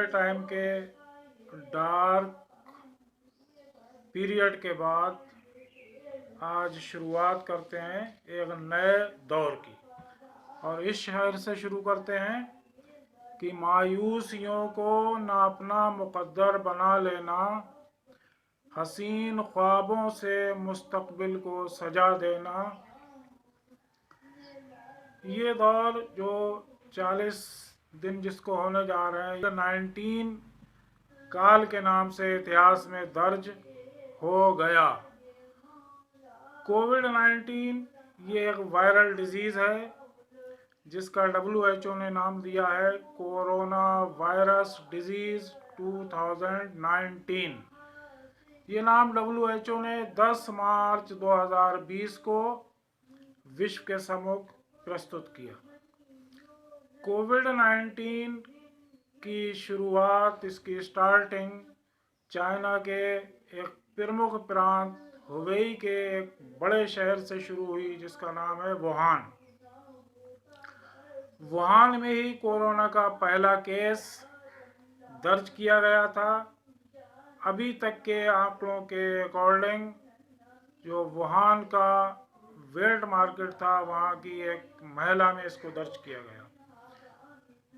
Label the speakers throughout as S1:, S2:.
S1: Time के dark period के बाद आज शुरुआत करते हैं एक नए दौर की। और इस शहर से शुरू करते हैं कि मायूसियों को ना अपना मुकद्दर बना लेना, हसीन ख्वाबों से मुस्तकबिल को सजा देना। ये दौर जो 40 दिन जिसको होने जा रहे हैं, 19 काल के नाम से इतिहास में दर्ज हो गया। कोविड-19 ये एक वायरल डिजीज़ है जिसका WHO ने नाम दिया है कोरोना वायरस डिजीज़ 2019। ये नाम WHO ने 10 मार्च 2020 को विश्व के सम्मुख प्रस्तुत किया। कोविड-19 की शुरुआत, इसकी स्टार्टिंग चाइना के एक प्रमुख प्रांत हुबेई के एक बड़े शहर से शुरू हुई जिसका नाम है वुहान। वुहान में ही कोरोना का पहला केस दर्ज किया गया था। अभी तक के आंकड़ों के अकॉर्डिंग जो वुहान का वेट मार्केट था, वहाँ की एक महिला में इसको दर्ज किया गया।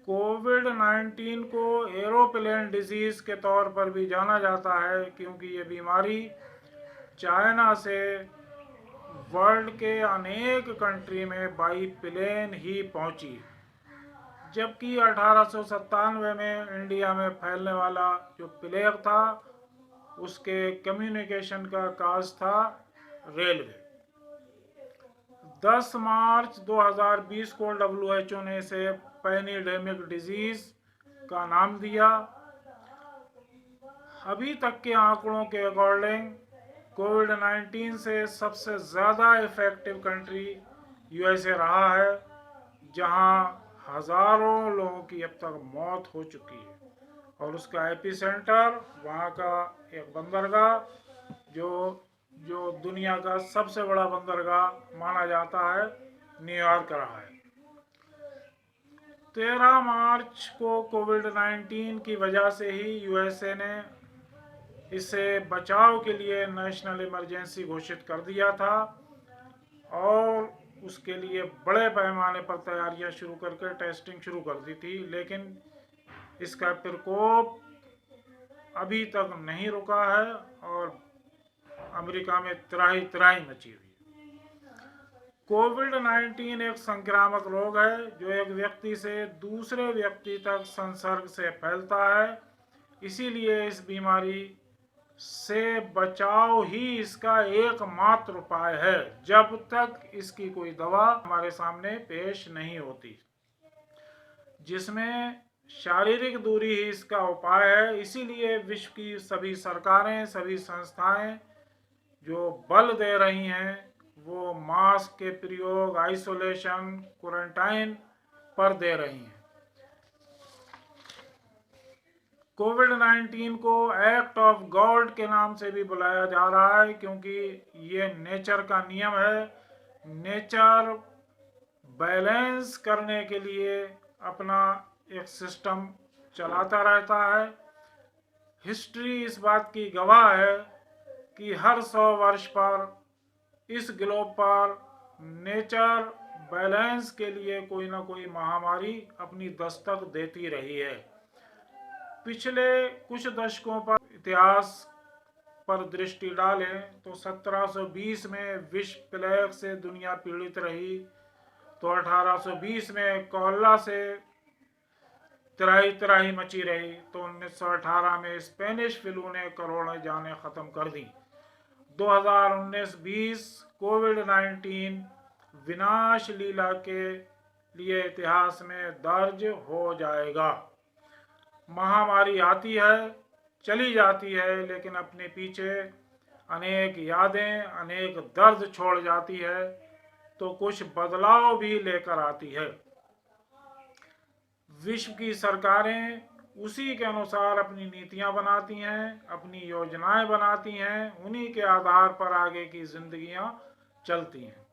S1: कोविड-19 को एरोप्लेन डिजीज़ के तौर पर भी जाना जाता है क्योंकि ये बीमारी चाइना से वर्ल्ड के अनेक कंट्री में बाई प्लेन ही पहुंची, जबकि 1897 में इंडिया में फैलने वाला जो प्लेग था उसके कम्युनिकेशन का काज था रेलवे। 10 मार्च 2020 को WHO ने इसे पैनिडेमिक डिजीज का नाम दिया। अभी तक के आंकड़ों के अकॉर्डिंग कोविड-19 से सबसे ज़्यादा इफेक्टिव कंट्री USA रहा है, जहां हज़ारों लोगों की अब तक मौत हो चुकी है। और उसका एपिसेंटर वहां का एक बंदरगाह जो दुनिया का सबसे बड़ा बंदरगाह माना जाता है, न्यूयॉर्क रहा है। 13 मार्च को कोविड-19 की वजह से ही USA ने इसे बचाव के लिए नेशनल इमरजेंसी घोषित कर दिया था और उसके लिए बड़े पैमाने पर तैयारियां शुरू करके टेस्टिंग शुरू कर दी थी, लेकिन इसका प्रकोप अभी तक नहीं रुका है और अमेरिका में त्राही त्राही मची हुई है। कोविड-19 एक संक्रामक रोग है जो एक व्यक्ति से दूसरे व्यक्ति तक संसर्ग से फैलता है। इसीलिए इस बीमारी से बचाव ही इसका एकमात्र उपाय है, जब तक इसकी कोई दवा हमारे सामने पेश नहीं होती, जिसमें शारीरिक दूरी ही इसका उपाय है। इसीलिए विश्व की सभी सरकारें, सभी संस्थाएं जो बल दे रही हैं वो मास्क के प्रयोग, आइसोलेशन, क्वारंटाइन पर दे रही हैं। कोविड-19 को एक्ट ऑफ गॉड के नाम से भी बुलाया जा रहा है क्योंकि ये नेचर का नियम है। नेचर बैलेंस करने के लिए अपना एक सिस्टम चलाता रहता है। हिस्ट्री इस बात की गवाह है कि हर 100 वर्ष पर इस ग्लोब पर नेचर बैलेंस के लिए कोई ना कोई महामारी अपनी दस्तक देती रही है। पिछले कुछ दशकों पर इतिहास पर दृष्टि डालें तो 1720 में विश्व प्लेग से दुनिया पीड़ित रही, तो 1820 में कोल्ला से त्राही त्राही मची रही, तो 1918 में स्पेनिश फ्लू ने करोड़ों जानें खत्म कर दी। 2019-20 कोविड-19 विनाश लीला के लिए इतिहास में दर्ज हो जाएगा। महामारी आती है, चली जाती है, लेकिन अपने पीछे अनेक यादें, अनेक दर्द छोड़ जाती है, तो कुछ बदलाव भी लेकर आती है। विश्व की सरकारें उसी के अनुसार अपनी नीतियां बनाती हैं, अपनी योजनाएं बनाती हैं, उन्हीं के आधार पर आगे की जिंदगियां चलती हैं।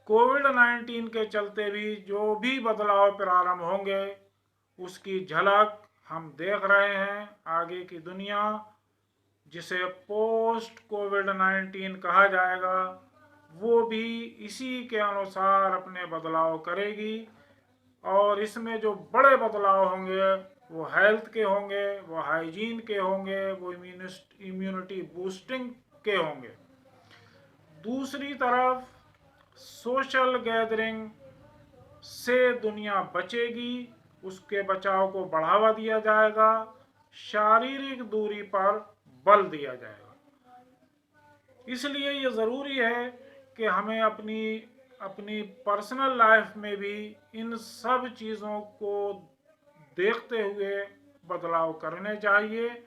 S1: कोविड-19 के चलते भी जो भी बदलाव प्रारंभ होंगे उसकी झलक हम देख रहे हैं आगे की दुनिया, जिसे पोस्ट कोविड-19 कहा जाएगा, वो भी इसी के अनुसार अपने बदलाव करेगी। और इसमें जो बड़े बदलाव होंगे वो हेल्थ के होंगे, वो हाइजीन के होंगे, वो इम्यूनिटी बूस्टिंग के होंगे। दूसरी तरफ सोशल गैदरिंग से दुनिया बचेगी, उसके बचाव को बढ़ावा दिया जाएगा, शारीरिक दूरी पर बल दिया जाएगा। इसलिए ये ज़रूरी है कि हमें अपनी पर्सनल लाइफ में भी इन सब चीज़ों को देखते हुए बदलाव करने चाहिए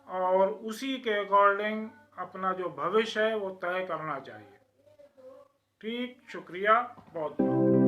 S1: और उसी के अकॉर्डिंग अपना जो भविष्य है वो तय करना चाहिए। ठीक, शुक्रिया बहुत बहुत।